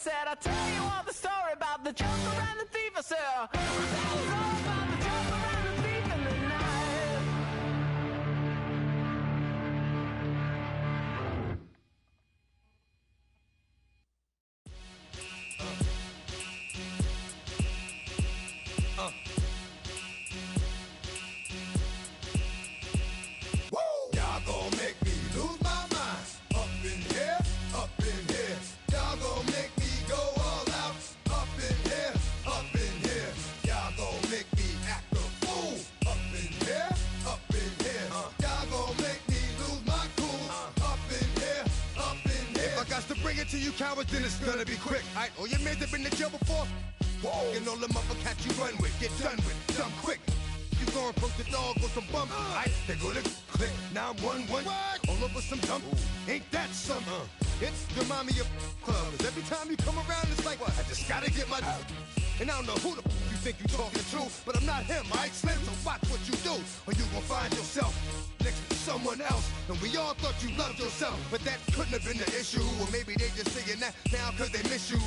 said, I'll tell you all the story about the joker and the thief. I said, that was all about the joker and the thief in the night. Y'all gon' make me lose my mind. Up in here, up in here. Y'all gon' make me go all out. Up in here, up in here. Y'all gon' make me act a fool. Up in here, up in here. Y'all gon' make me lose my cool. Up in here, up in here. If I got to bring it to you cowards, then it's gonna be quick. Alright, all your men have been to jail before? Whoa, and all the motherfuckers you run with, get done with, dumb quick. You going from the dog or some bump? Alright, they go to click 911. All over some dump. Ain't that something? It's remind me of clubs. Every time you come around, it's like, I just gotta get my. And I don't know who the you think you talking to, but I'm not him, alright, Slim? So watch what you do, or you gon' find yourself next to someone else. And we all thought you loved yourself, but that couldn't have been the issue. Or maybe they just saying that now cause they miss you.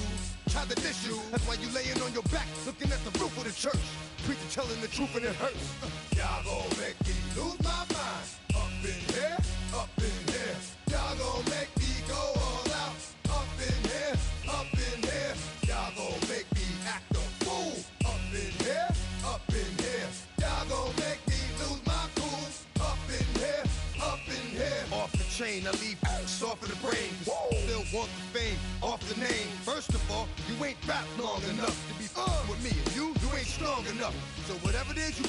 Try to diss you, that's why you laying on your back, looking at the roof of the church. Preacher telling the truth and it hurts. Y'all gon' make me lose my mind. Up in here, up in here. Y'all gon' make me go all out. Up in here, up in here. Y'all gon' make me act a fool. Up in here, up in here. Y'all gon' make me lose my cool. Up in here, up in here. Off the chain, I leave soft in the brain. Still want the fame, off the name. First of all, you ain't rap long enough to be with me. And you ain't strong enough. So whatever it is you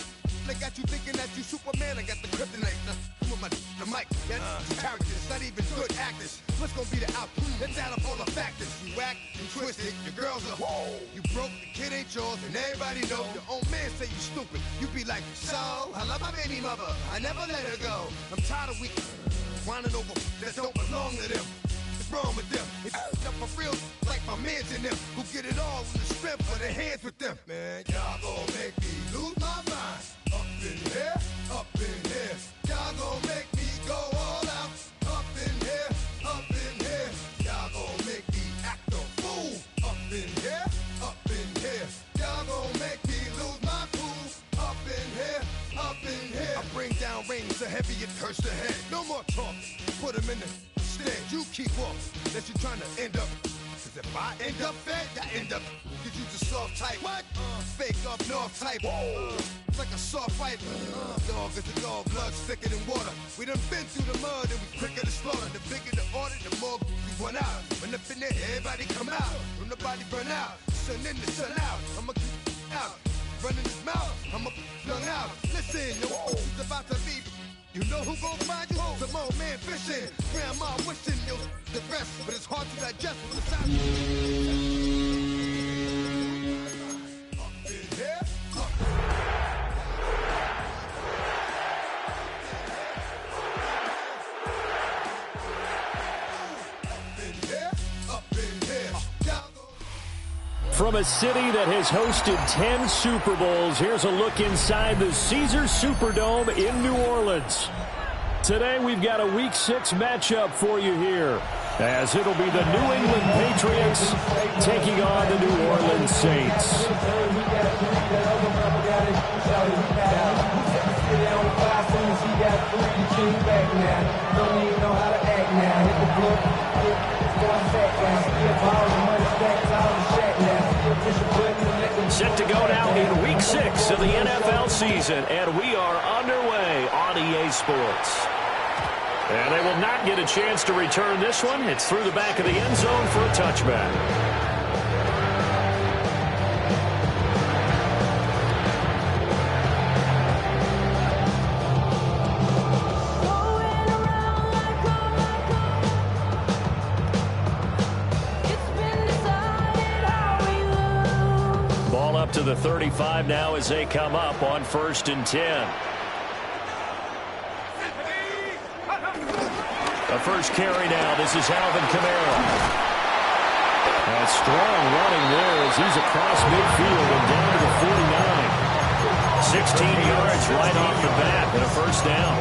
they got you thinking that you Superman, I got the kryptonite. Come with the mic, that's characters, not even good actors. What's gonna be the outcome? Let's add up all the factors. You whack, you twisted, your girls are you broke, the kid ain't yours, and everybody know. Your own man say you stupid. You be like, so, I love my baby mother, I never let her go. I'm tired of weak whining over that don't belong to them. What's wrong with them? It's up for real, like my mans in them, who get it all in the strength of their hands with them. Man, y'all gon' make me lose my mind. Up in here, up in here. Y'all gon' make me go all out. Up in here, up in here. Y'all gon' make me act a fool. Up in here, up in here. Y'all gon' make me lose my cool. Up in here, up in here. I bring down rain so heavy it hurts the head. No more talking, put them in the stand. You keep off, unless you're trying to end up. Cause if I end up fed, I end up. Cause you the soft type. What? Fake up north type. It's like a soft fight. Dog is a dog, blood thicker than water. We done been through the mud and we quicker to slaughter. The bigger the order, the more we run out. When up in there, everybody come out. When the body burn out, sun in the sun out. I'ma keep out. Running his mouth, I'ma flung out. Listen, your is about to be. You know who gon' find you? Some old man fishing. Grandma wishing you'll the rest, but it's hard to digest with the sound. Up in here, up in here. From a city that has hosted 10 Super Bowls, here's a look inside the Caesars Superdome in New Orleans. Today we've got a Week 6 matchup for you here, as it'll be the New England Patriots taking on the New Orleans Saints. Set to go now in Week 6 of the NFL season, and we are underway on EA Sports. And they will not get a chance to return this one. It's through the back of the end zone for a touchback. To the 35 now as they come up on 1st and 10. The first carry now. This is Alvin Kamara. And strong running there as he's across midfield and down to the 49. 16 yards right off the bat and a first down.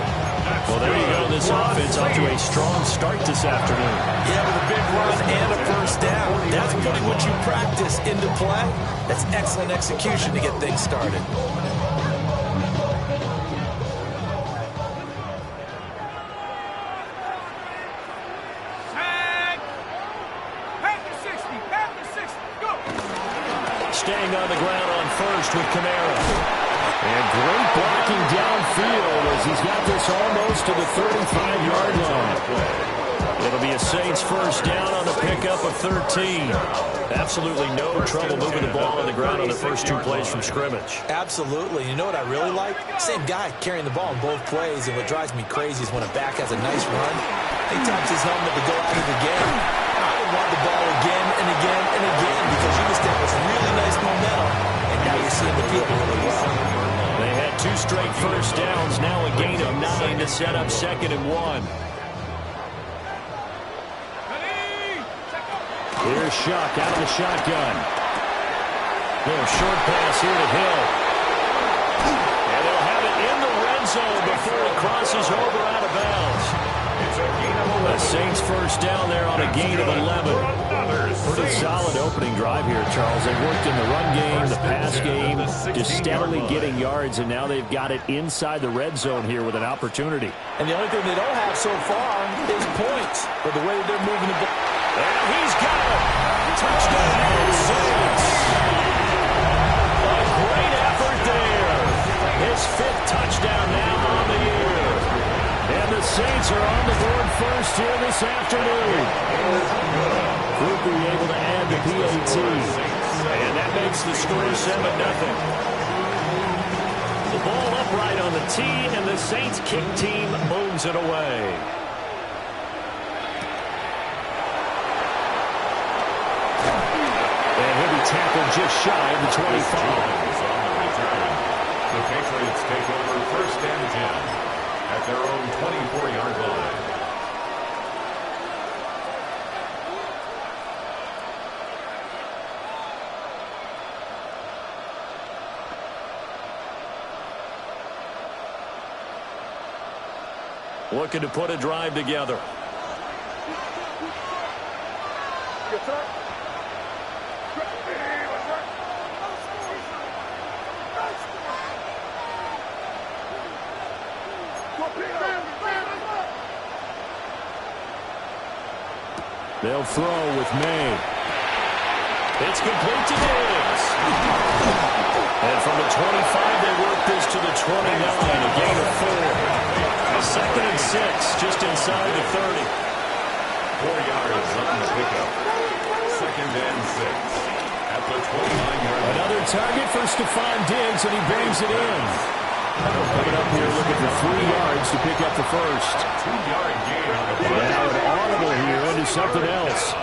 Well, there you go. This offense off to a strong start this afternoon. Yeah, with a big run and a first down. That's putting what you practice into play. That's excellent execution to get things started. Staying on the ground on first with Kamara. And great blocking downfield as he's got this almost to the 35-yard line. It'll be a Saints first down on the pickup of 13. Absolutely no trouble moving the ball on the ground on the first two plays from scrimmage. Absolutely. You know what I really like? Same guy carrying the ball in both plays, and what drives me crazy is when a back has a nice run, he taps his helmet to go out of the game. I would want the ball again and again and again because you established really nice momentum, and now you're seeing the field really well. They had two straight first downs, now a gain of 9 to set up 2nd and 1. Here's Shuck out of the shotgun. Little short pass here to Hill. And they'll have it in the red zone before it crosses over out of bounds. The Saints first down there on a gain of 11. Pretty solid opening drive here, Charles. They worked in the run game, the pass game, just steadily getting yards, and now they've got it inside the red zone here with an opportunity. And the only thing they don't have so far is points, but the way they're moving the ball. And he's got it. Touchdown, Saints. A great effort there. His 5th touchdown now on the year. And the Saints are on the board first here this afternoon. Cooper able to add the PAT. And that makes the score 7-0. The ball upright on the tee, and the Saints kick team moves it away. Tackled just shy of the 25. The Patriots take over 1st and 10 at their own 24-yard line. Looking to put a drive together. They'll throw with May. It's complete to Diggs. And from the 25, they work this to the 29, a gain of 4. 2nd and 6, just inside the 30. 4 yards on the pickup. 2nd and 6 at the 29-yard line. Another target for Stephon Diggs, and he brings it in. Coming up here looking for 3 yards to pick up the first. 2-yard gain on the play. Now an audible here into something else.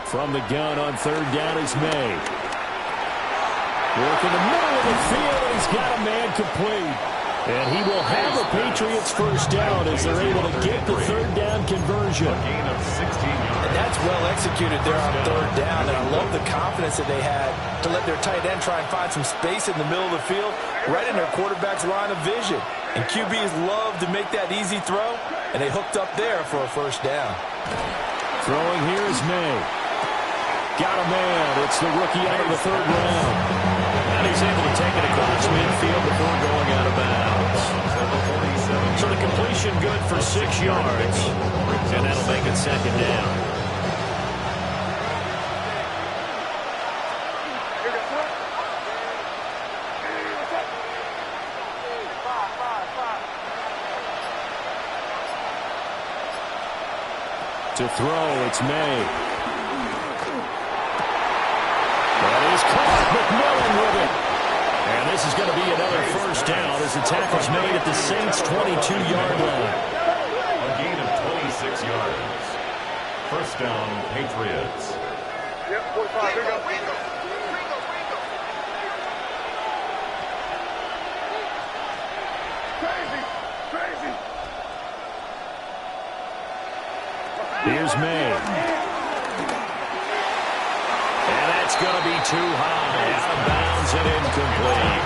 From the gun on 3rd down is May. Work in the middle of the field, and he's got a man complete. And he will have the Patriots first down as they're able to get the 3rd down conversion. A gain of 16 yards. And that's well executed there on 3rd down, and I love the confidence that they had to let their tight end try and find some space in the middle of the field, right in their quarterback's line of vision. And QBs love to make that easy throw, and they hooked up there for a first down. Throwing here is May. Got a man. It's the rookie out of the 3rd round. And he's able to take it across midfield before going out of bounds. So the completion good for 6 yards. And that'll make it 2nd down. To throw, it's May. That is caught. McMillan with it. And this is going to be another first down as the tackle's made at the Saints' 22-yard line. A gain of 26 yards. First down, Patriots. Yep, 45. Here we go. Crazy. Here's May. And that's going to be too high. Out of bounds and incomplete.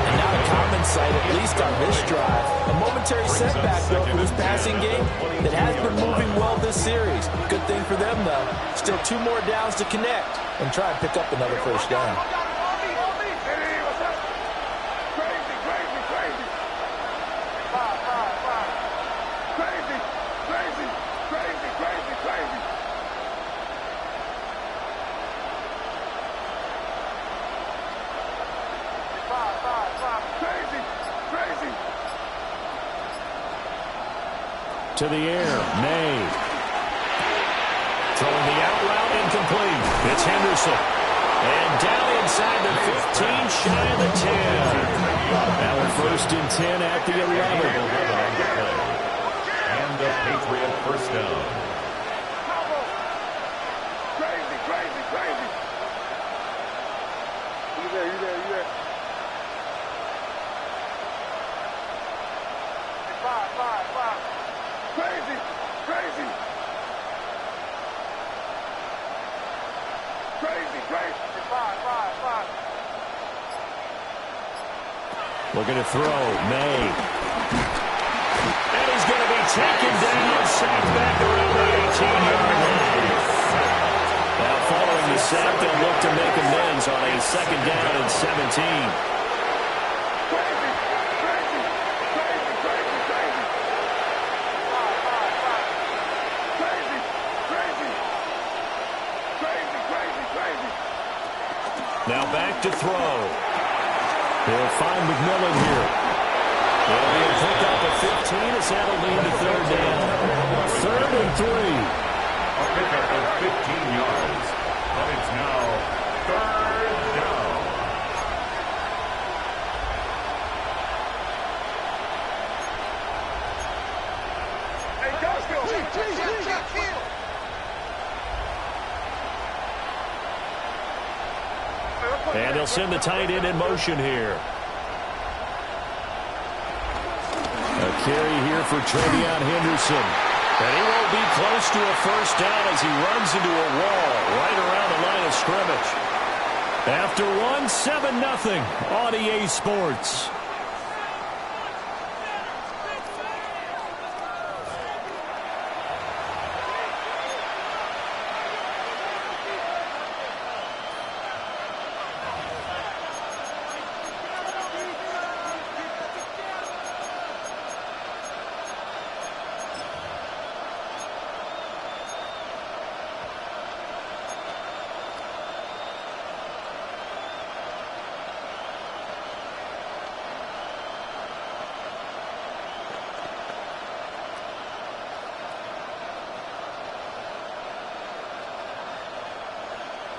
And not a common sight, at least on this drive. A momentary setback, though, for this passing game that has been moving well this series. Good thing for them, though. Still 2 more downs to connect and try and pick up another first down. To the air, May. Throwing the out route, incomplete. It's Henderson. And down inside the 15, shy of the 10. Now we're 1st and 10 at the 11. And the Patriot first down. Crazy, crazy, crazy. You there, you there, you there. Five. Crazy, crazy. Crazy, crazy. Five. Looking to throw, May. And he's going to be taken down, sacked back around the 18-yard line. Now following the sack, they'll look to make amends on a 2nd down and 17. Now back to throw. He'll find McMillan here. It'll be a pickup of 15 as that'll lead to 3rd down. 3rd and 3. A pickup of 15 yards. But it's now 3rd down. Hey, check. And they'll send the tight end in motion here. A carry here for Travion Henderson. And he won't be close to a first down as he runs into a wall right around the line of scrimmage. After 7-0 on EA Sports.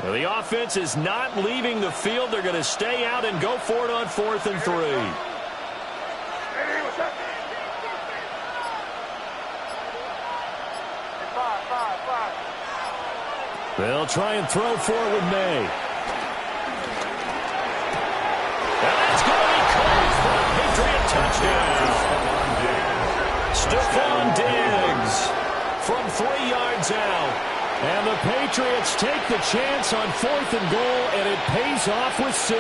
Well, the offense is not leaving the field. They're going to stay out and go for it on 4th and 3. They'll try and throw forward May. And that's going to be caught for a Patriot touchdown. Stephon Diggs from 3 yards out. And the Patriots take the chance on 4th and goal, and it pays off with 6.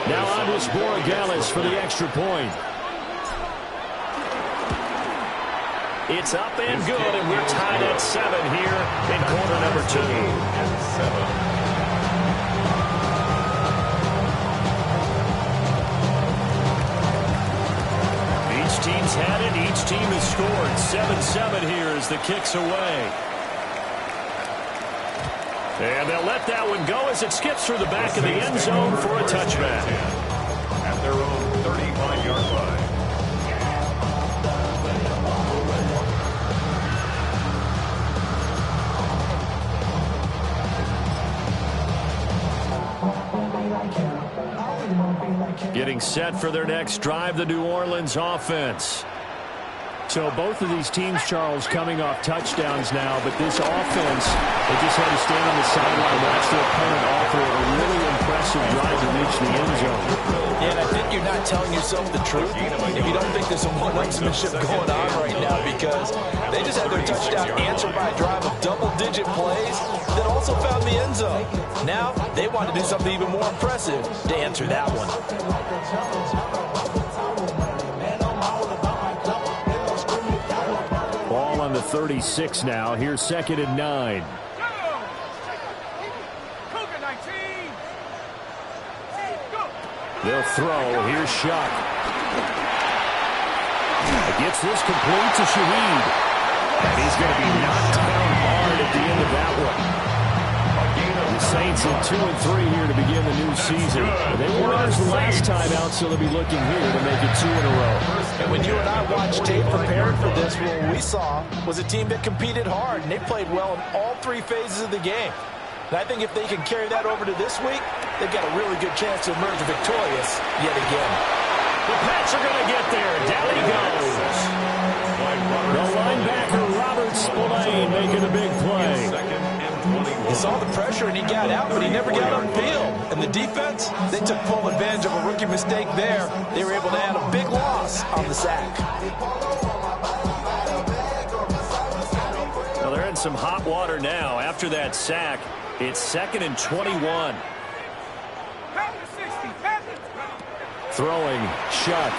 Now Andres Borregales for the extra point. It's up and good, and we're tied at 7 here in quarter number 2. And 7. Each team's had it. Each team has scored. 7-7 here as the kick's away. And they'll let that one go as it skips through the back of the end zone for a touchback. At their own 35-yard line. Getting set for their next drive, the New Orleans offense. So both of these teams, Charles, coming off touchdowns now, but this offense, they just had to stand on the sideline, watch their opponent offer a really impressive drive to reach the end zone. Yeah, and I think you're not telling yourself the truth if you don't think there's some one-upsmanship going on right now, because they just had their touchdown answered by a drive of double-digit plays that also found the end zone. Now they want to do something even more impressive to answer that one. Ball on the 36 now. Here's 2nd and 9. They'll throw. Here's Shuck. Gets this complete to Shaheed. And he's going to be knocked down hard at the end of that one. The Saints at 2-3 here to begin the new season. They were winners the last time out, so they'll be looking here to make it 2 in a row. And when you and I watched tape preparing for this, what we saw was a team that competed hard, and they played well in all 3 phases of the game. And I think if they can carry that over to this week, they've got a really good chance to emerge victorious yet again. The Pats are going to get there. Down he goes. The linebacker, Robert Spillane, making a big play. He saw the pressure and he got out, but he never got on field. And the defense, they took full advantage of a rookie mistake there. They were able to add a big loss on the sack. Well, they're in some hot water now. After that sack, it's 2nd and 21. Throwing, Shuck.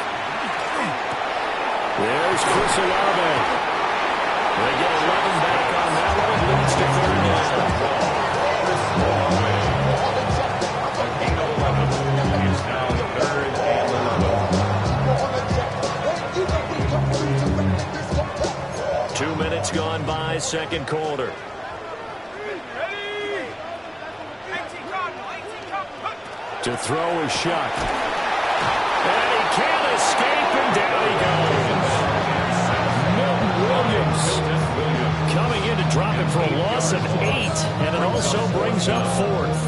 There's Chris Olave. They get 11 back on that one. It leads to 3rd down. 2 minutes gone by, 2nd quarter. To throw is Shuck. And he can't escape, and down he goes. Milton Williams coming in to drop it for a loss of 8, and it also brings up 4th.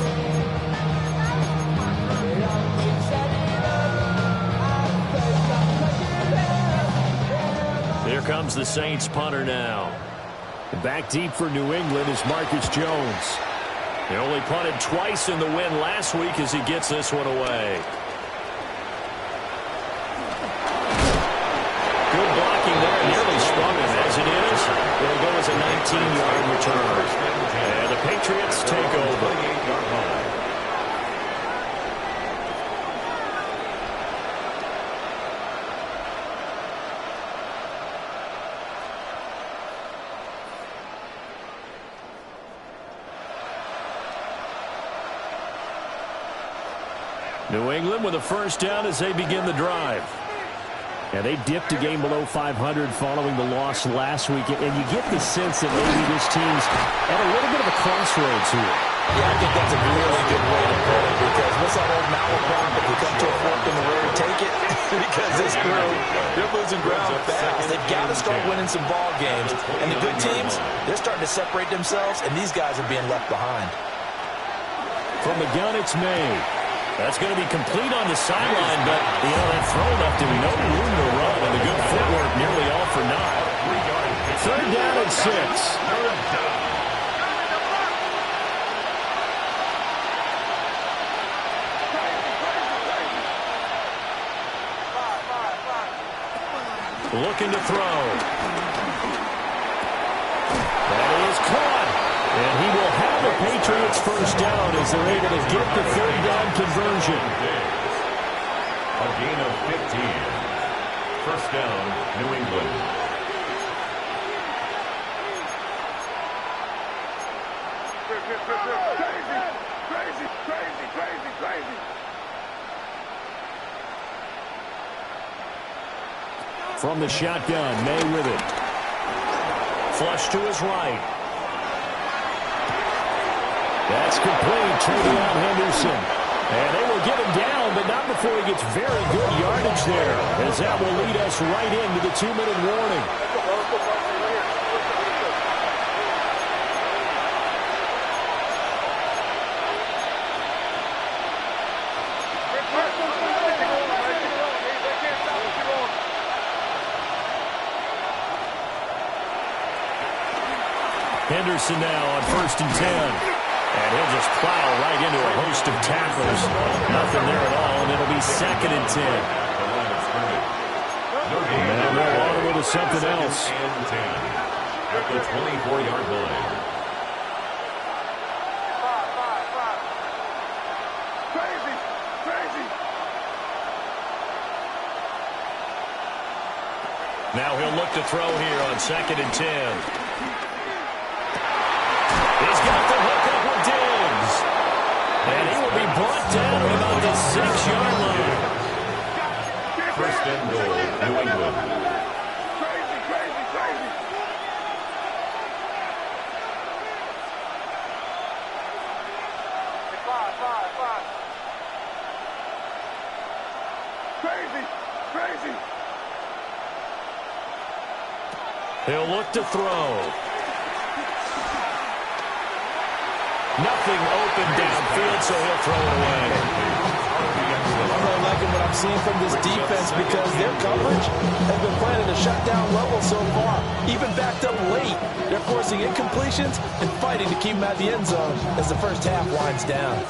Here comes the Saints punter now. Back deep for New England is Marcus Jones. They only punted twice in the win last week as he gets this one away. Good blocking there, nearly sprung him. As it is, it'll go as a 19-yard return. And the Patriots take over. New England with a 1st down as they begin the drive. And they dipped a game below 500 following the loss last week. And you get the sense that maybe this team's at a little bit of a crossroads here. Yeah, I think that's a really good way to put it, because what's that old malaprop? If you come to a fork in the road, take it. Because this group, they're losing ground fast. They've got to start winning some ball games. And the good teams, they're starting to separate themselves, and these guys are being left behind. From the gun, it's May. That's going to be complete on the sideline, but, that throw left him no room to run, and the good footwork nearly all for naught. 3rd down and 6. Looking to throw. That is caught. And he will have the Patriots 1st down as they're able to get the 3rd down conversion. A gain of 15. 1st down, New England. Crazy. From the shotgun, May with it. Flush to his right. That's complete. Travion Henderson. And they will get him down, but not before he gets very good yardage there, as that will lead us right into the 2-minute warning. Henderson now on 1st and 10. And he'll just plow right into a host of tacklers. Nothing there at all, and it'll be 2nd and 10. And they'll audible to something else. At the 24-yard line. Now he'll look to throw here on 2nd and 10. He's got the hook up with Diggs. And he will be brought down at about the 6-yard line. 1st and goal, New England. He'll look to throw. Nothing open downfield, so he'll throw it away. I'm really liking what I'm seeing from this defense because their coverage has been playing at a shutdown level so far. Even backed up late, they're forcing incompletions and fighting to keep them out of the end zone as the first half winds down.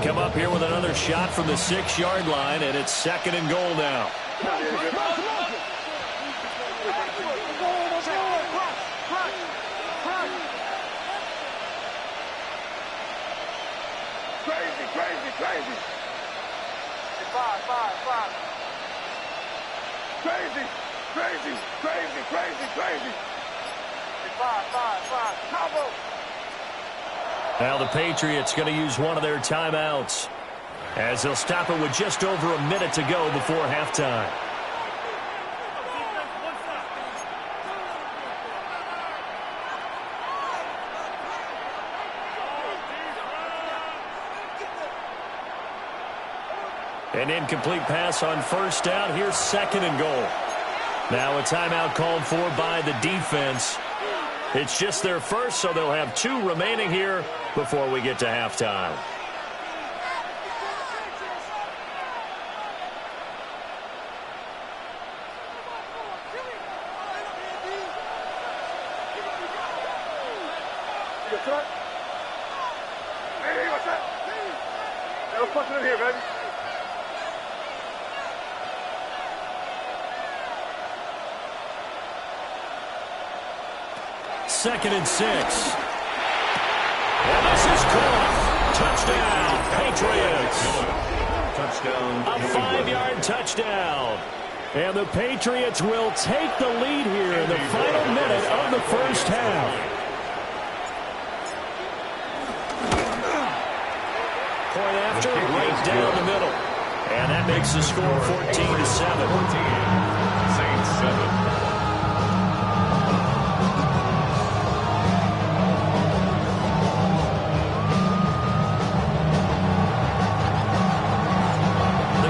Come up here with another shot from the 6-yard line, and it's 2nd and goal now. Now the Patriots going to use one of their timeouts as they'll stop it with just over a minute to go before halftime. An incomplete pass on 1st down. Here's 2nd and goal. Now a timeout called for by the defense. It's just their first, so they'll have 2 remaining here before we get to halftime. Hey, what's that? Hey, let's punch it in here, baby. Second and 6. And this is caught. Touchdown, Patriots. Touchdown. A 5-yard touchdown. And the Patriots will take the lead here in the final minute of the first half. Point after, right down the middle. And that makes the score 14-7. 14. Saints 7.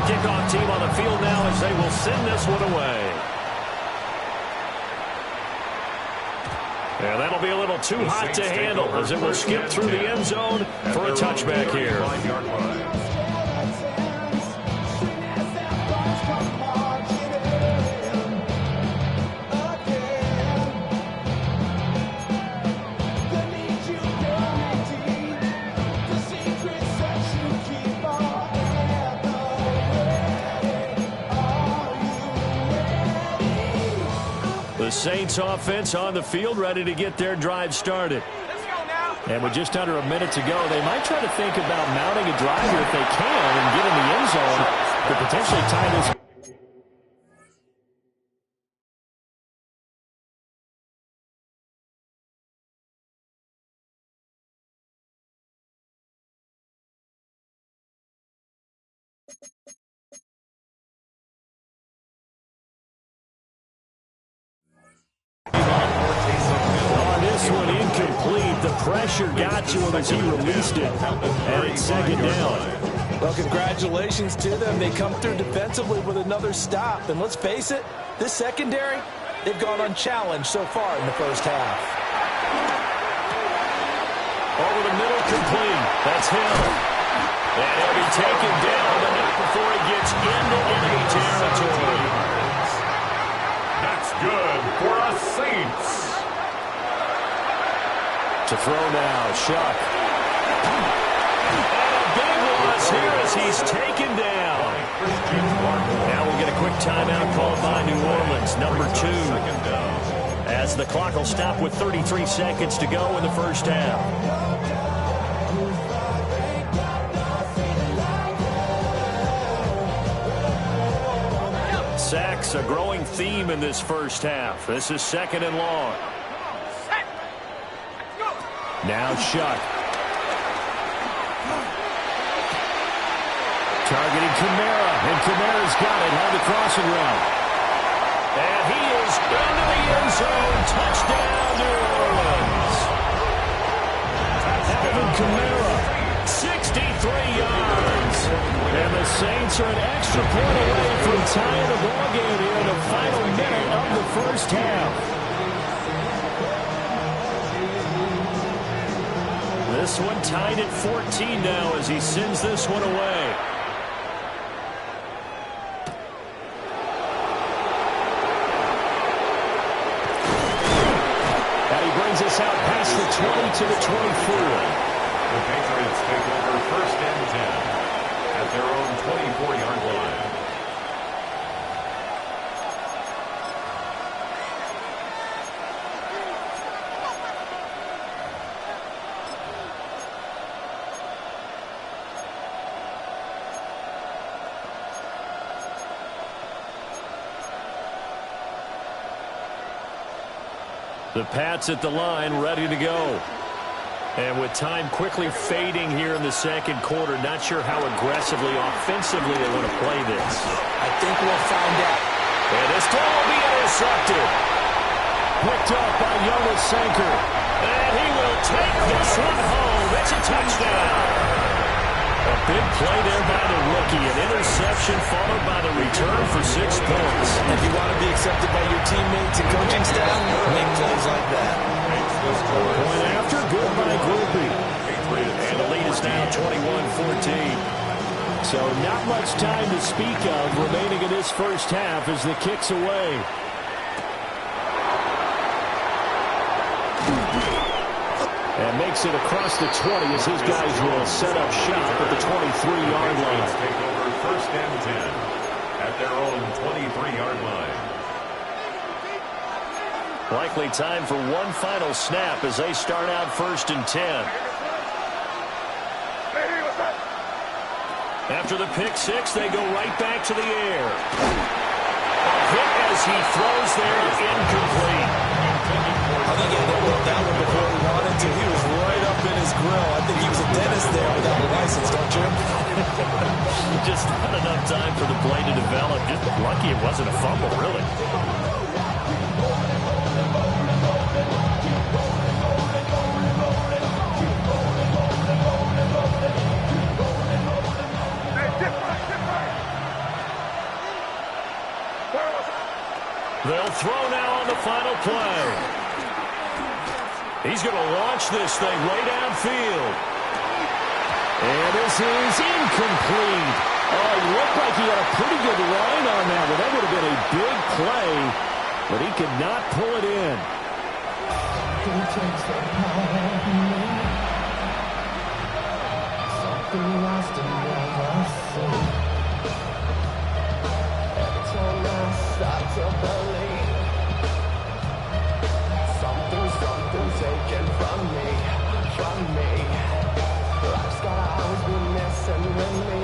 Kickoff team on the field now as they will send this one away. And that'll be a little too hot to handle as it will skip through the end zone for a touchback here. 5-yard line. The Saints offense on the field ready to get their drive started. Let's go now. And with just under a minute to go, they might try to think about mounting a drive here if they can and get in the end zone to potentially tie this. This one incomplete. The pressure got to him as he released it. And it's 2nd down. Well, congratulations to them. They come through defensively with another stop. And let's face it, this secondary, they've gone unchallenged so far in the first half. Over the middle, complete. That's Hill. And he'll be taken down, but not before he gets into enemy territory. That's good for a Saints. To throw now, Shuck. And a big loss here as he's taken down. Now we'll get a quick timeout called by New Orleans, number 2. As the clock will stop with 33 seconds to go in the first half. Sacks, a growing theme in this first half. This is 2nd and long. Now Shuck. Targeting Kamara, and Kamara's got it on the crossing route. And he is into the end zone. Touchdown, New Orleans. Alvin Kamara, 63 yards. And the Saints are an extra point away from tying the ball game here in the final minute of the first half. This one tied at 14 now as he sends this one away. And he brings us out past the 20 to the 24. The Patriots take over 1st and 10 at their own 24-yard line. The Pats at the line, ready to go. And with time quickly fading here in the second quarter, not sure how aggressively, offensively they want to play this. I think we'll find out. And this ball will be intercepted. Picked up by Sanker. And he will take this one home. It's a touchdown. A big play there by the rookie. An interception followed by the return for 6 points. If you want to be accepted by your teammates and coaching staff, make plays like that. Point after, good by Groupie. And the lead is now 21-14. So not much time to speak of remaining in this first half as the kick's away. And makes it across the 20 as his guys will set up shop at the 23-yard line. Take over 1st and 10 at their own 23-yard line. Likely time for one final snap as they start out 1st and 10. After the pick 6, they go right back to the air. A hit as he throws there, incomplete. I think he had that one before he wanted to. He was right up in his grill. I think he was a dentist there without a license, don't you? Just not enough time for the play to develop. Just lucky it wasn't a fumble, really. They'll throw now on the final play. He's going to launch this thing right downfield. And this is incomplete. Oh, it looked like he had a pretty good line on that one. That would have been a big play, but he could not pull it in. Something lost and never seen. Every time I start to believe something taken from me. Life's gotta always be messing with me.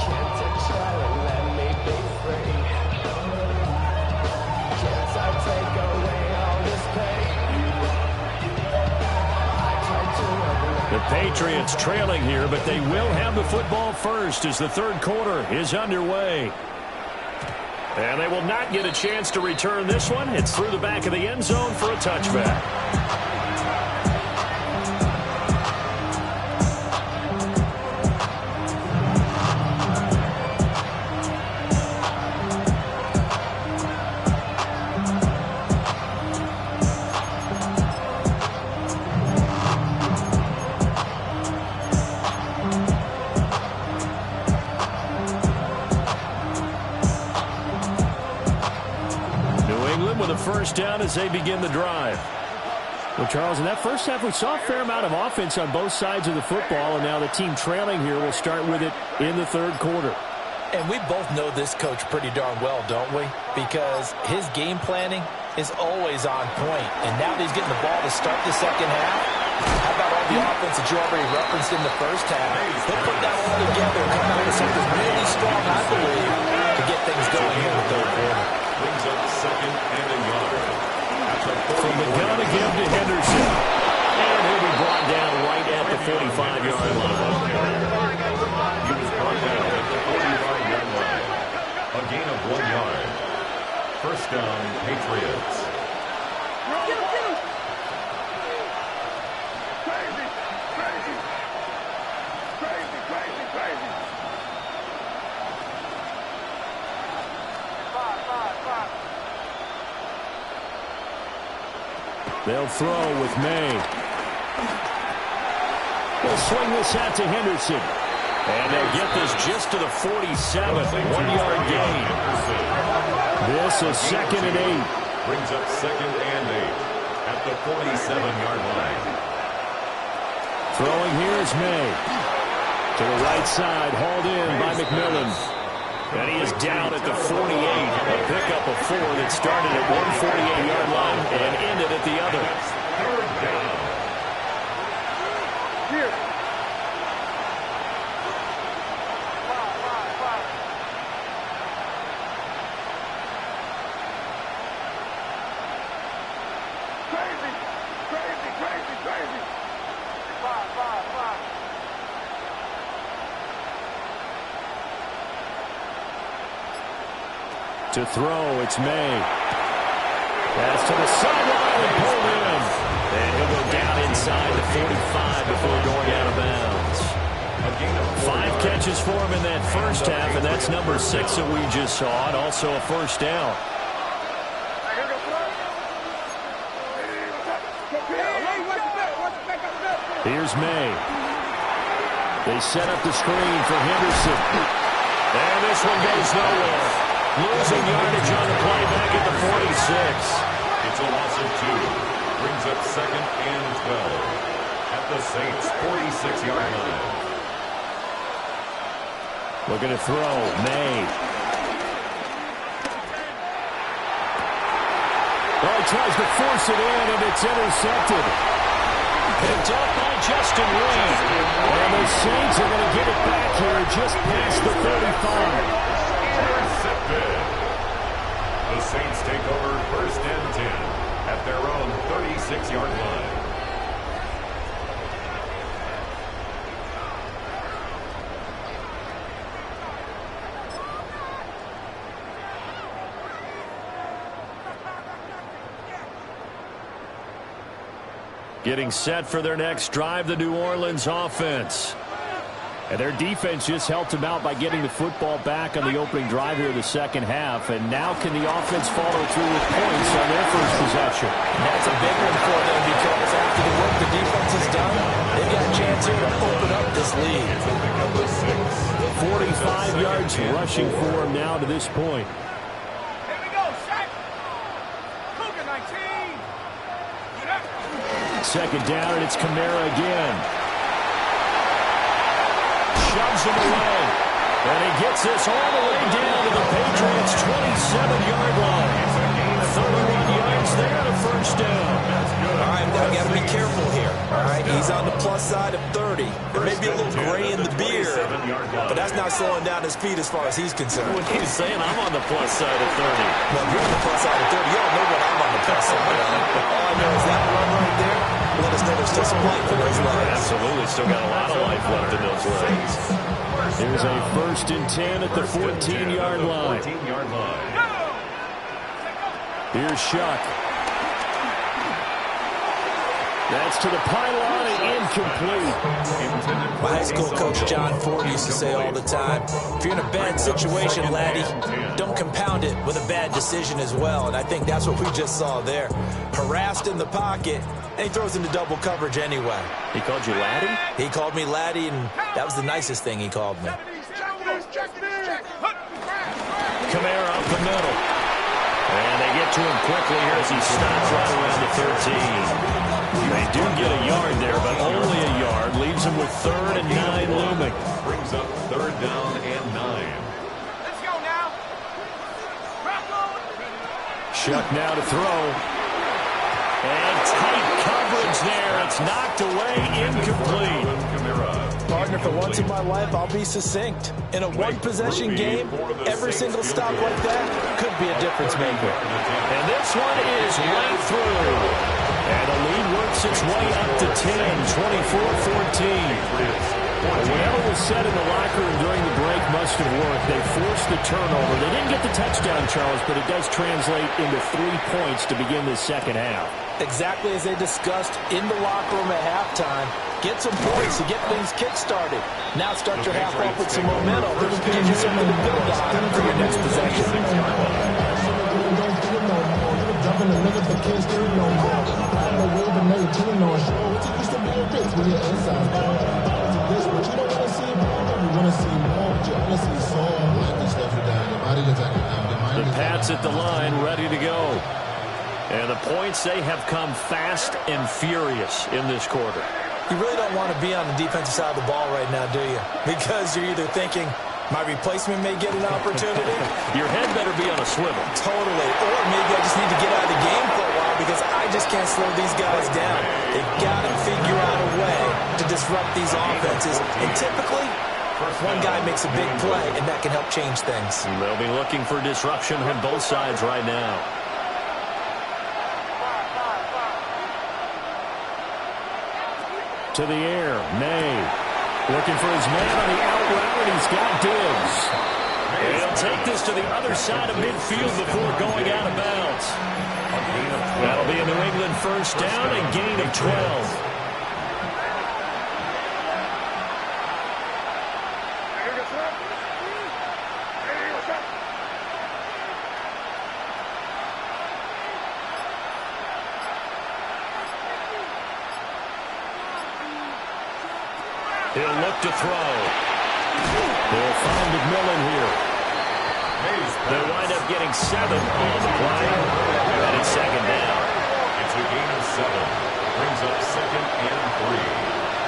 Can't touch it and let me be free. Can't I take away all this pain? The Patriots trailing here, but they will have the football first as the third quarter is underway. And they will not get a chance to return this one. It's through the back of the end zone for a touchback. first down as they begin the drive. Well, Charles, in that first half, we saw a fair amount of offense on both sides of the football, and now the team trailing here will start with it in the third quarter. And we both know this coach pretty darn well, don't we? Because his game planning is always on point. And now that he's getting the ball to start the second half, how about all the offense that you already referenced in the first half? He'll put that all together and come out with something really strong, I believe, to get things going here in the third quarter. Brings up second and a yard. From the gun again to Henderson. And he'll be brought down right at the 45-yard line. He was brought down at the 45-yard line. A gain of 1 yard. First down, Patriots. They'll throw with May. They'll swing this out to Henderson. And they'll get this just to the 47. 1-yard gain. This is second and 8. Brings up second and 8 at the 47-yard line. Throwing here is May. To the right side, hauled in by McMillan. And he is down at the 48. A pickup of 4 that started at 148-yard line and ended at the other. Third down. Here. Crazy. 5. To throw, it's May. Pass to the sideline and pulled in. And he'll go down inside the 45 before going out of bounds. 5 catches for him in that first half, and that's number 6 that we just saw, and also a first down. Here's May. They set up the screen for Henderson. And this one goes nowhere. Losing yardage on the play back at the 46. It's a loss of 2. Brings up second and 12 at the Saints' 46-yard line. Looking to throw. May. Oh, he tries to force it in, and it's intercepted. Picked up by Justin Reed. And the Saints are going to get it back here just past the 35. Intercepted. The Saints take over first and 10 at their own 36-yard line. Getting set for their next drive, the New Orleans offense. And their defense just helped them out by getting the football back on the opening drive here in the second half. And now can the offense follow through with points on their first possession? And that's a big one for them because after the work the defense has done, they've got a chance here to open up this lead. 45 yards rushing for him now to this point. Here we go, Shaq. Cougar 19. Second down, and it's Kamara again. Shoves him away. And he gets this all the way down to the Patriots' 27-yard line. 31 yards there, the first down. All right, now got to be careful here. All right, he's on the plus side of 30. There may be a little gray in the beard, but that's not slowing down his speed as far as he's concerned. When he's saying I'm on the plus side of 30. Well, if you're on the plus side of 30, you don't know what I'm on the plus side of. All I know is that run right there, let us know there's still some life in those legs. Absolutely, still got a lot of life left in those legs. Here's a first and 10 at the 14-yard line. Here's Shuck. That's to the pylon and incomplete. My high school coach John Ford used to say all the time, if you're in a bad situation, laddie, don't compound it with a bad decision as well. And I think that's what we just saw there. Harassed in the pocket, and he throws into double coverage anyway. He called you laddie? He called me laddie, and that was the nicest thing he called me. Kamara up the middle. And they get to him quickly here as he stops right around the 13. They do get a yard there, but only a yard. Leaves him with 3rd and 9 looming. Brings up 3rd down and 9. Let's go now. Shuck now to throw. And tight coverage there. It's knocked away, incomplete. Partner, for once in my life, I'll be succinct. In a one-possession game, every single stop like that could be a difference maker. And this one is right through. And the lead works its way up to 10, 24-14. Whatever was said in the locker room during the break must have worked. They forced the turnover. They didn't get the touchdown, Charles, but it does translate into 3 points to begin the second half. Exactly as they discussed in the locker room at halftime. Get some points to get things kick-started. Now start your half off with some momentum. Give you something to build on for your next possession. The Pats at the line, ready to go. And the points, they have come fast and furious in this quarter. You really don't want to be on the defensive side of the ball right now, do you? Because you're either thinking, my replacement may get an opportunity. Your head better be on a swivel. Totally. Or maybe I just need to get out of the game for a while because I just can't slow these guys down. They've got to figure out a way to disrupt these offenses. And typically, one guy makes a big play, and that can help change things. They'll be looking for disruption on both sides right now. To the air, May. Looking for his man on the out route, and he's got Diggs. And he'll take this to the other side of midfield before going out of bounds. That'll be a New England first down and gain of 12. He'll look to throw. They'll find McMillan here. They wind up getting 7 on the play. And it's second down. It's a gain of 7. Brings up 2nd and 3.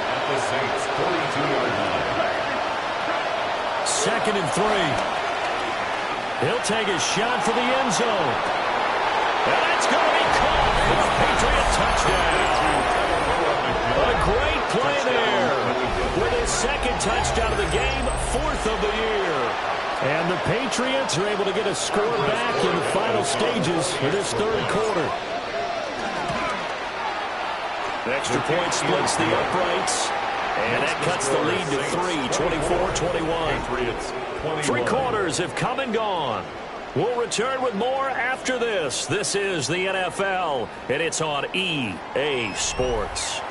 At the Saints' 42-yard line. 2nd and 3. He'll take a shot for the end zone. And it's going to be caught for a Patriot touchdown. A great play there. With his 2nd touchdown of the game, 4th of the year. And the Patriots are able to get a score back in the final stages of this 3rd quarter. The extra point splits the uprights. And that cuts the lead to 3, 24-21. 3 quarters have come and gone. We'll return with more after this. This is the NFL, and it's on EA Sports.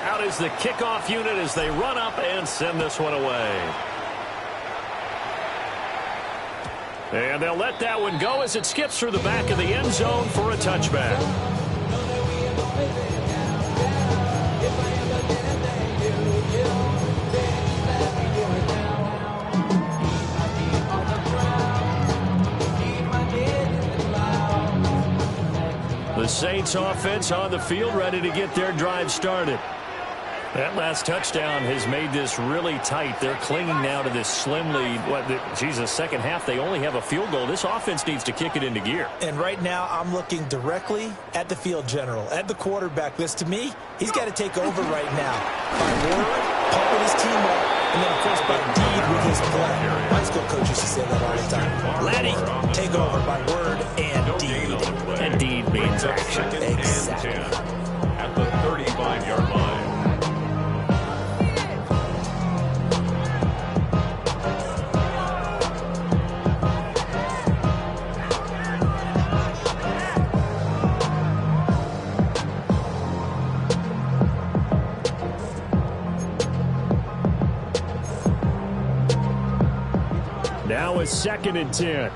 Out is the kickoff unit as they run up and send this one away. And they'll let that one go as it skips through the back of the end zone for a touchback. The Saints offense on the field ready to get their drive started. That last touchdown has made this really tight. They're clinging now to this slim lead. Second half, they only have a field goal. This offense needs to kick it into gear. And right now, I'm looking directly at the field general, at the quarterback. This, to me, he's got to take over right now. By word, pumping his team up, and then, of course, by deed with his play. My school coach used to say that all the time. Letty, take over by word and deed. And deed means action. Exactly. At the 35-yard line. now a 2nd and 10.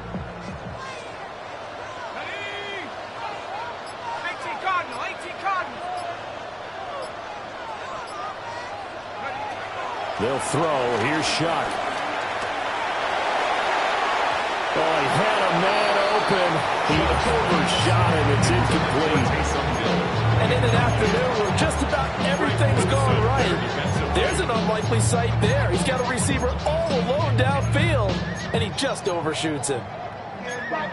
They'll throw. Here's Shuck. Oh, he had a man open. He overshot him. It's incomplete. And in an afternoon where just about everything's gone right, there's an unlikely sight there. He's got a receiver all alone downfield, and he just overshoots him. Break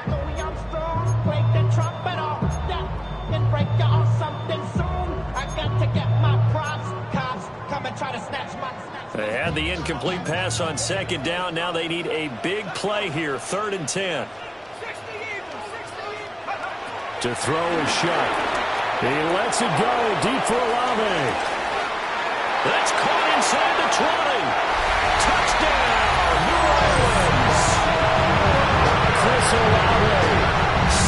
the trumpet off, and break you off something soon. I got to get my props. Cops come and try to snatch my... They had the incomplete pass on 2nd down. Now they need a big play here, 3rd and 10. To throw is Shuck. He lets it go deep for Olave. That's caught inside the 20. Touchdown, New Orleans. Chris Olave,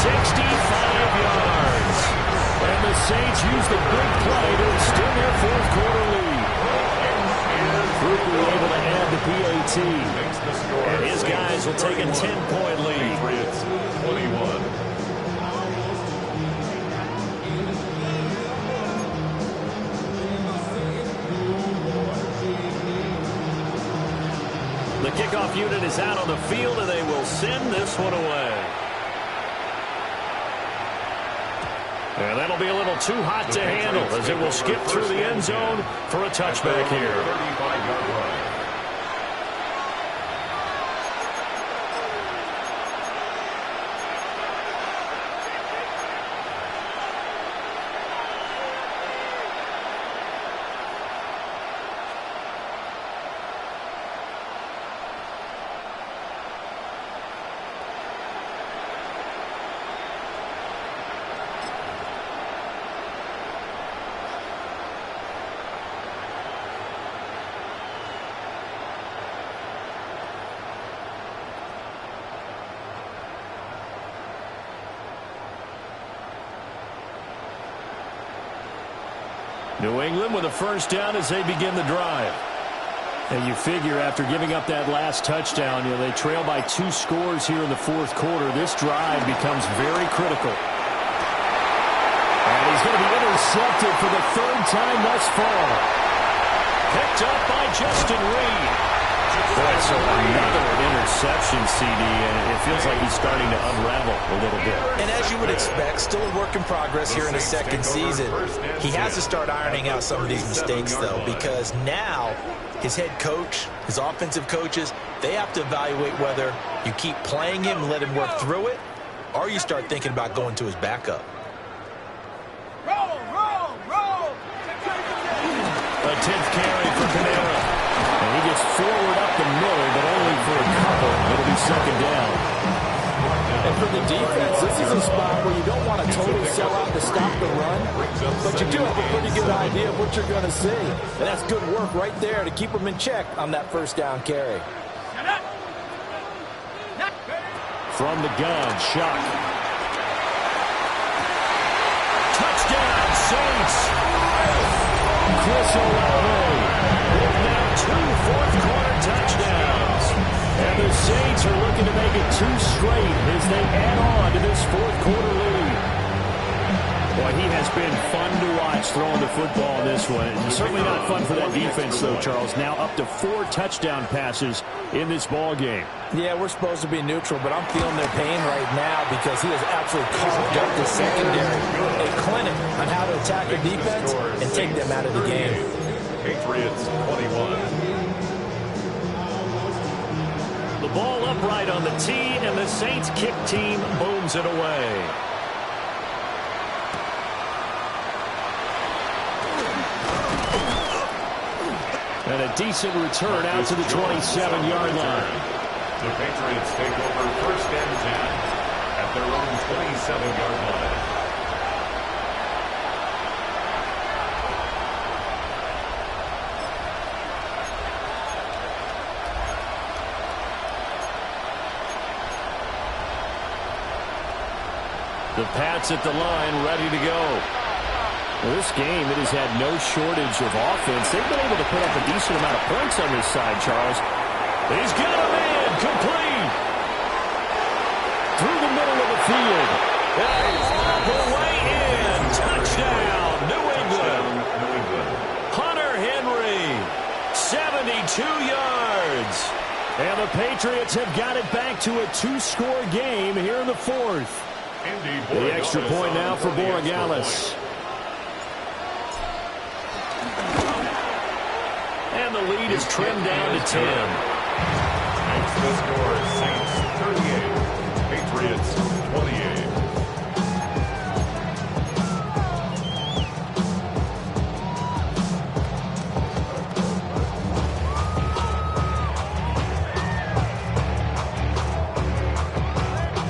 65 yards. And the Saints use the big play to extend their 4th quarter lead. Quickly able to add the PAT. And his guys will take a 10-point lead. 21. The kickoff unit is out on the field, and they will send this one away. And that'll be a little too hot to handle as it will skip through the end zone for a touchback here. 35-yard line. New England with a 1st down as they begin the drive. And you figure after giving up that last touchdown, they trail by 2 scores here in the 4th quarter. This drive becomes very critical. And he's going to be intercepted for the 3rd time thus far. Picked up by Justin Reed. Boy, so another interception, CD, and it feels like he's starting to unravel a little bit. And as you would expect, still a work in progress here in his 2nd season. He has to start ironing out some of these mistakes, though, because now his head coach, his offensive coaches, they have to evaluate whether you keep playing him and let him work through it, or you start thinking about going to his backup. Roll! A 10th carry for Panera. And he gets forward up the middle, but only for a couple. It'll be 2nd down. And for the defense, this is a spot where you don't want to totally sell out to stop the run, but you do have a pretty good idea of what you're going to see. And that's good work right there to keep them in check on that 1st down carry. From the gun, Shuck. Touchdown, Saints! Chris Olave with now 2 4th-quarter touchdowns. And the Saints are looking to make it 2 straight as they add on to this 4th quarter lead. Boy, he has been fun to watch throwing the football in this one. And certainly not fun for that defense, though, Charles. Now up to 4 touchdown passes in this ball game. Yeah, we're supposed to be neutral, but I'm feeling their pain right now because he has absolutely carved up the secondary. A clinic on how to attack a defense and take them out of the game. Patriots 21. The ball upright on the tee, and the Saints kick team booms it away. And a decent return out to the 27-yard line. The Patriots take over 1st and 10 at their own 27-yard line. The Pats at the line, ready to go. Well, this game, it has had no shortage of offense. They've been able to put up a decent amount of points on this side, Charles. He's got a man, complete. Patriots have got it back to a 2-score game here in the fourth. The extra point now for Borregales. And the lead is trimmed down to 10. Next to the score, Saints 38, Patriots 28.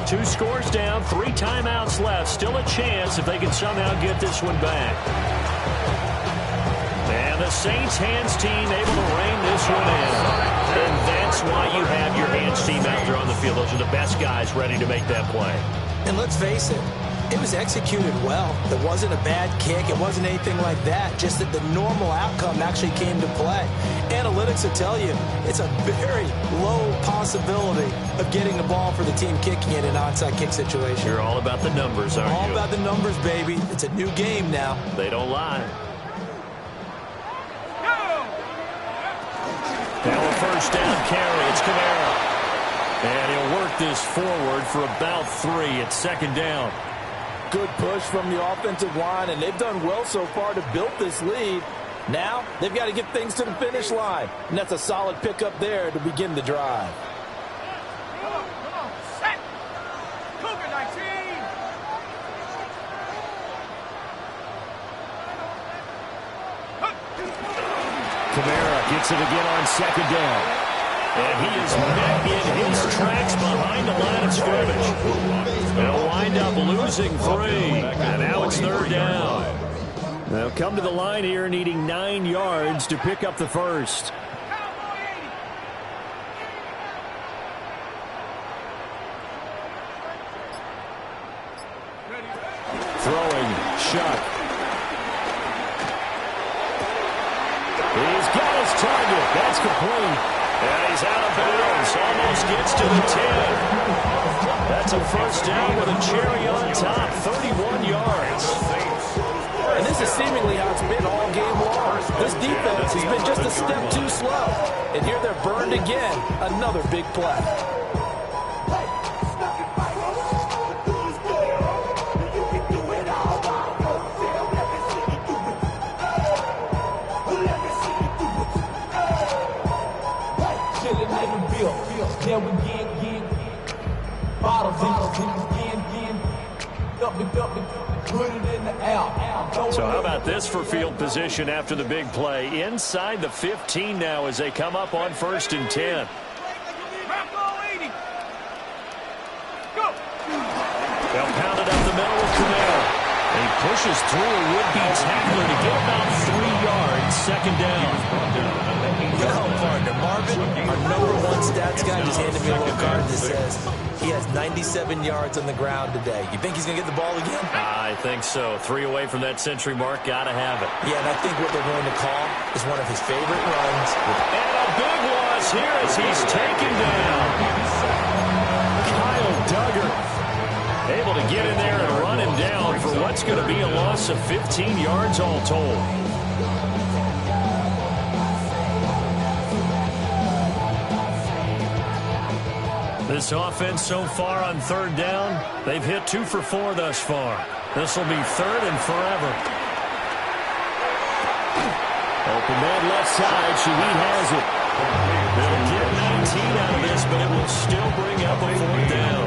Two scores down, 3 timeouts left. Still a chance if they can somehow get this one back. And the Saints hands team able to rein this one in. And that's why you have your hands team out there on the field. Those are the best guys ready to make that play. And let's face it, it was executed well. It wasn't a bad kick. It wasn't anything like that. Just that the normal outcome actually came to play. Analytics will tell you it's a very low possibility of getting the ball for the team kicking it in an onside kick situation. You're all about the numbers, aren't you? All about the numbers, baby. It's a new game now. They don't lie. Now a first down carry. It's Kamara. And he'll work this forward for about 3 at second down. Good push from the offensive line, and they've done well so far to build this lead. Now they've got to get things to the finish line, and that's a solid pickup there to begin the drive. Come on, set. Cougar 19. Kamara gets it again on second down. And he is met in his tracks behind the line of scrimmage. They'll wind up losing 3. And now it's third down. They'll come to the line here needing 9 yards to pick up the first. Throwing, Shuck. He's got his target. That's complete. And he's out of bounds. Almost gets to the 10. That's a first down with a cherry on top. 31 yards. And this is seemingly how it's been all game long. This defense has been just a step too slow. And here they're burned again. Another big play. So how about this for field position after the big play? Inside the 15 now as they come up on 1st and 10. They'll pound it up the middle with Kamara. He pushes through a would-be tackler to get about 3 yards. Second down. Well, partner, Marvin, our #1 stats guy, just handed me a little card that says he has 97 yards on the ground today. You think he's going to get the ball again? I think so. 3 away from that century mark. Got to have it. Yeah, and I think what they're going to call is one of his favorite runs. And a big loss here as he's taken down. Kyle Duggar able to get in there and run him down for what's going to be a loss of 15 yards all told. This offense so far on third down, they've hit 2 for 4 thus far. This will be 3rd and forever. Open man left side. Shaheed has it. They'll get 19 out of this, but it will still bring up a 4th down.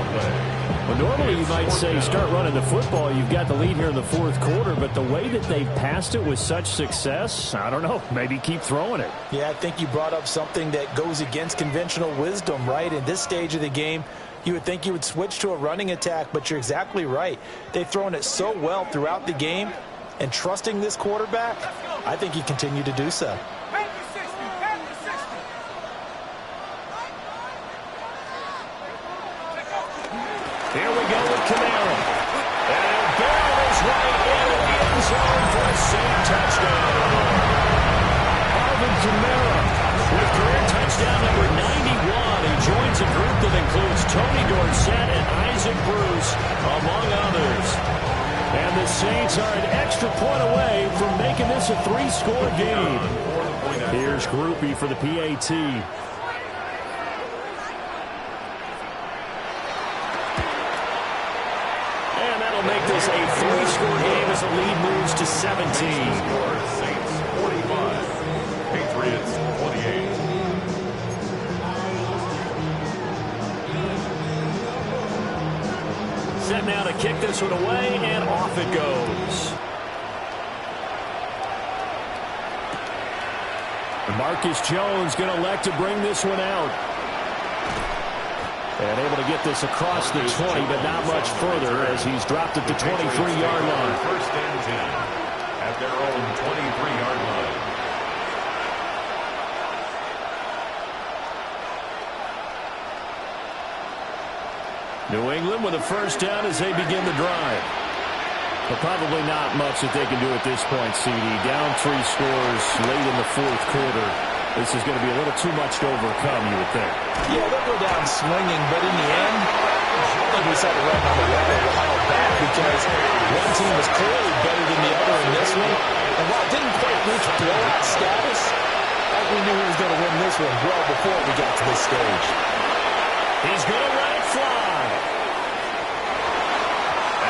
Well, normally you might say start running the football. You've got the lead here in the 4th quarter, but the way that they've passed it with such success, I don't know, maybe keep throwing it. Yeah, I think you brought up something that goes against conventional wisdom, right? In this stage of the game, you would think you would switch to a running attack, but you're exactly right. They've thrown it so well throughout the game, and trusting this quarterback, I think he continued to do so. Here we go with Kamara. And he'll barrel his way into the end zone for a safe touchdown. Alvin Kamara with career touchdown number 91. He joins a group that includes Tony Dorsett and Isaac Bruce, among others. And the Saints are an extra point away from making this a 3-score game. Here's Groupie for the PAT. is a 3-score game as the lead moves to 17. Saints 45, Patriots 28. Set now to kick this one away, and off it goes. Marcus Jones going to elect to bring this one out. And able to get this across the 20, but not much further as he's dropped it to 23-yard line. First and 10 at their own 23-yard line. New England with a first down as they begin the drive. But probably not much that they can do at this point, CD. Down 3 scores late in the fourth quarter. This is going to be a little too much to overcome, you would think. Yeah, they'll go down swinging, but in the end, like we said right on the way a while back, because one team was clearly better than the other in this one. And while it didn't quite reach blowout status, like we knew he was going to win this one well before we got to this stage. He's going to let it fly.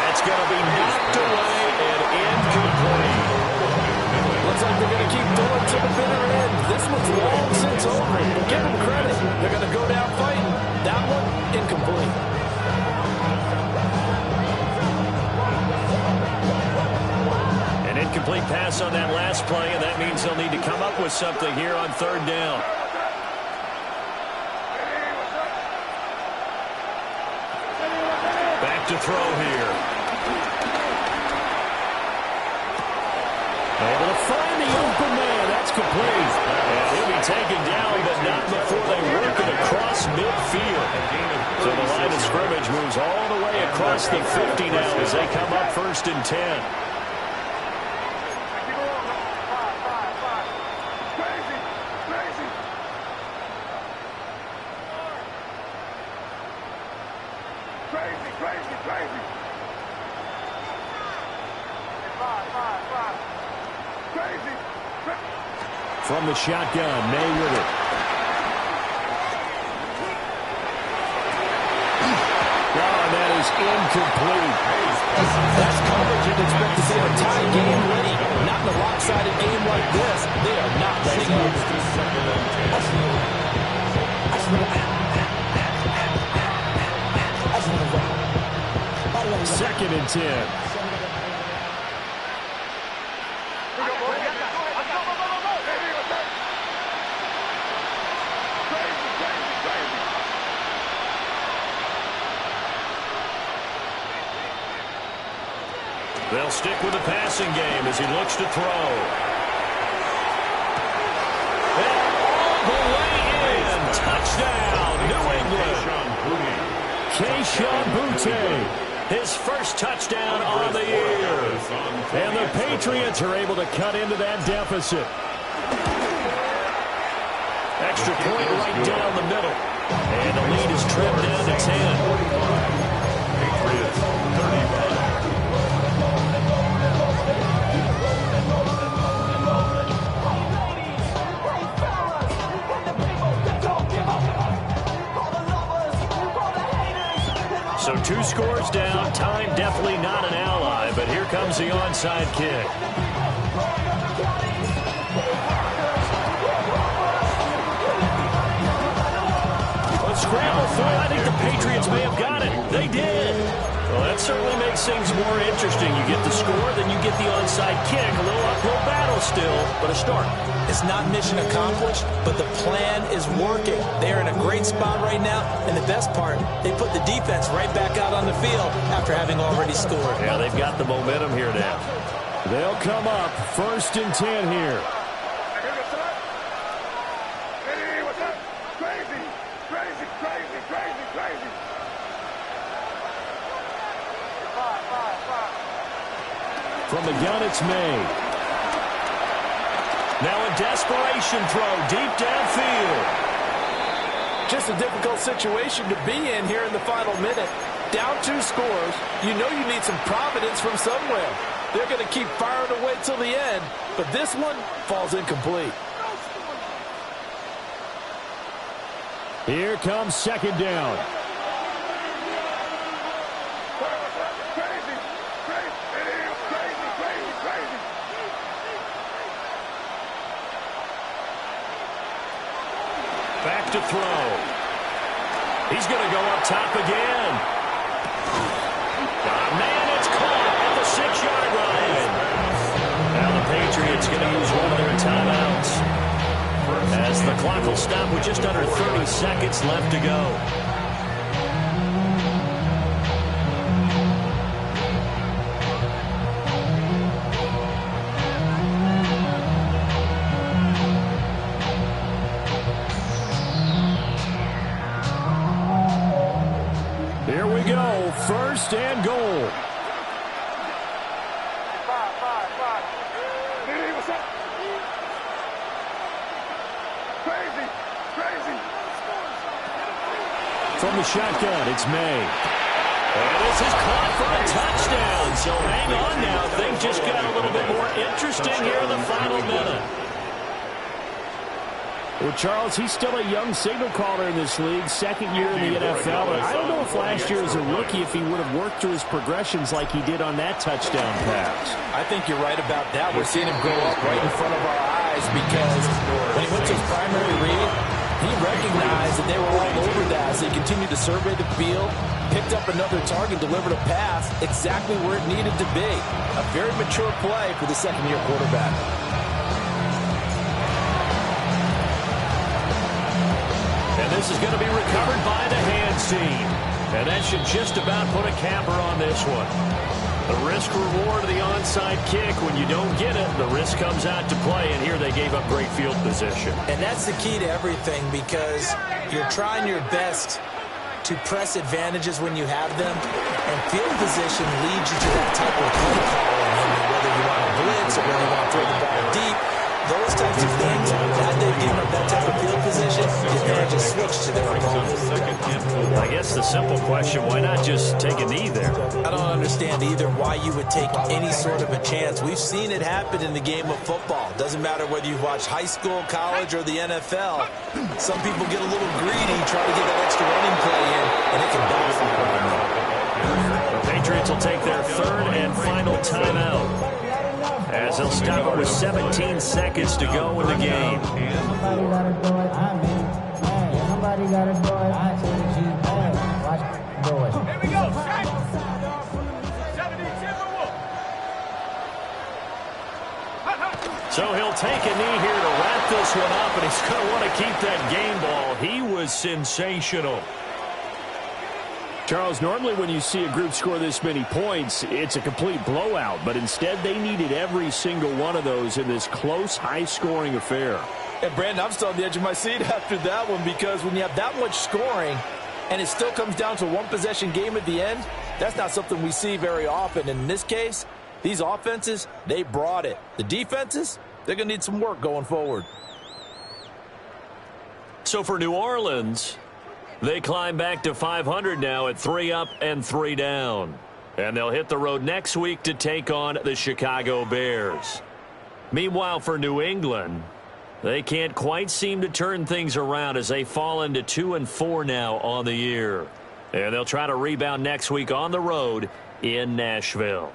That's going to be knocked away and incomplete. Looks like they're going to keep going to the bitter end. This one's long since over. Give them credit. They're going to go down fighting. That one, incomplete. An incomplete pass on that last play, and that means they'll need to come up with something here on third down. Back to throw here. Able to find the open man. That's complete. And he'll be taken down, but not before they work it across midfield. So the line of scrimmage moves all the way across the 50 now as they come up first and 10. From the shotgun, May with it. Oh, that is incomplete. That's coverage you'd expect to see a tie game late. Not in a lopsided game like this. They are not letting up. Second and 10. They'll stick with the passing game as he looks to throw. And all the way in. Touchdown, New England. Keyshawn Boutte, his first touchdown on the year. And the Patriots are able to cut into that deficit. Extra point right down the middle. And the lead is trimmed down to 10. Patriots 35. So 2 scores down. Time definitely not an ally, but here comes the onside kick. Well, scramble through. I think the Patriots may have got it. They did. Well, that certainly makes things more interesting. You get the score, then you get the onside kick. A little uphill battle still, but a start. It's not mission accomplished, but the plan is working. They're in a great spot right now, and the best part, they put the defense right back out on the field after having already scored. Yeah, they've got the momentum here now. They'll come up first and 10 here. From the gun, it's May. Now a desperation throw deep downfield. Just a difficult situation to be in here in the final minute. Down 2 scores. You know you need some providence from somewhere. They're going to keep firing away till the end, but this one falls incomplete. Here comes second down. to throw. He's going to go up top again. Man, it's caught at the 6-yard line. Now the Patriots going to use one of their timeouts, as the clock will stop with just under 30 seconds left to go. Here we go, first and goal. Five. Hey, what's up? Crazy. From the shotgun, it's May. And this is caught for a touchdown. So hang on now. Things just got a little bit more interesting here in the final minute. Well, Charles, he's still a young signal caller in this league, second year in the NFL. But I don't know if last year as a rookie, if he would have worked through his progressions like he did on that touchdown pass. I think you're right about that. We're seeing him grow up right in front of our eyes because when he went to his primary read, he recognized that they were all over that. So he continued to survey the field, picked up another target, delivered a pass exactly where it needed to be. A very mature play for the second-year quarterback. And this is going to be recovered by the hands team. And that should just about put a capper on this one. The risk-reward of the onside kick, when you don't get it, the risk comes out to play, and here they gave up great field position. And that's the key to everything, because you're trying your best to press advantages when you have them, and field position leads you to that type of play calling. I mean, whether you want to blitz or whether you want to throw the ball deep, those types of things, had they given up that type of field position, the advantage is switched to their opponent. I guess the simple question, why not just take a knee there? I don't understand either why you would take any sort of a chance. We've seen it happen in the game of football. Doesn't matter whether you've watched high school, college, or the NFL. Some people get a little greedy, try to get that extra running play in, and it can backfire on them. The Patriots will take their third and final timeout, as they'll stop it with 17 seconds to go in the game. Somebody gotta do it. I'm in. Somebody gotta do it. I tell you, watch do it. Here we go. 70. So he'll take a knee here to wrap this one up, and he's going to want to keep that game ball. He was sensational. Charles, normally when you see a group score this many points, it's a complete blowout. But instead, they needed every single one of those in this close, high-scoring affair. And, Brandon, I'm still on the edge of my seat after that one, because when you have that much scoring and it still comes down to a one-possession game at the end, that's not something we see very often. And in this case, these offenses, they brought it. The defenses, they're going to need some work going forward. So for New Orleans, they climb back to 500 now at 3 up and 3 down. And they'll hit the road next week to take on the Chicago Bears. Meanwhile, for New England, they can't quite seem to turn things around as they fall into 2-4 now on the year. And they'll try to rebound next week on the road in Nashville.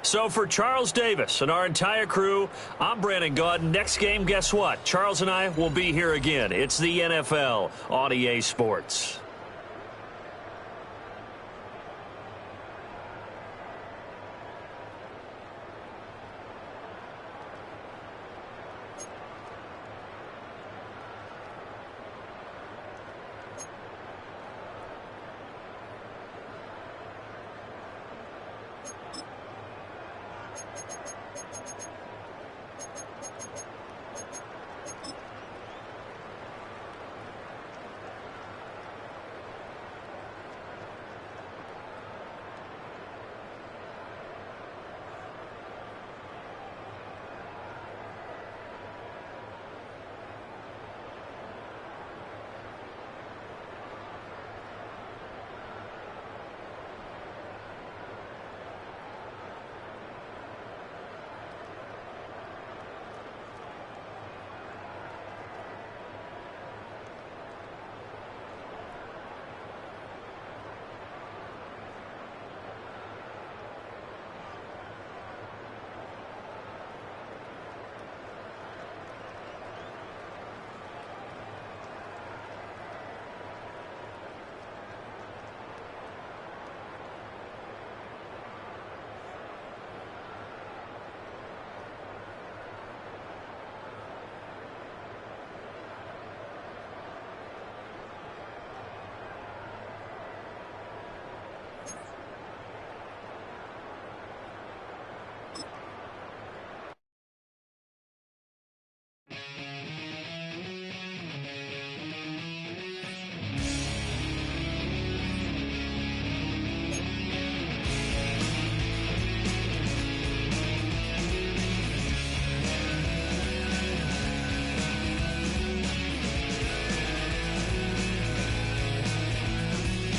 So for Charles Davis and our entire crew, I'm Brandon Gaudin. Next game, guess what? Charles and I will be here again. It's the NFL on EA Sports.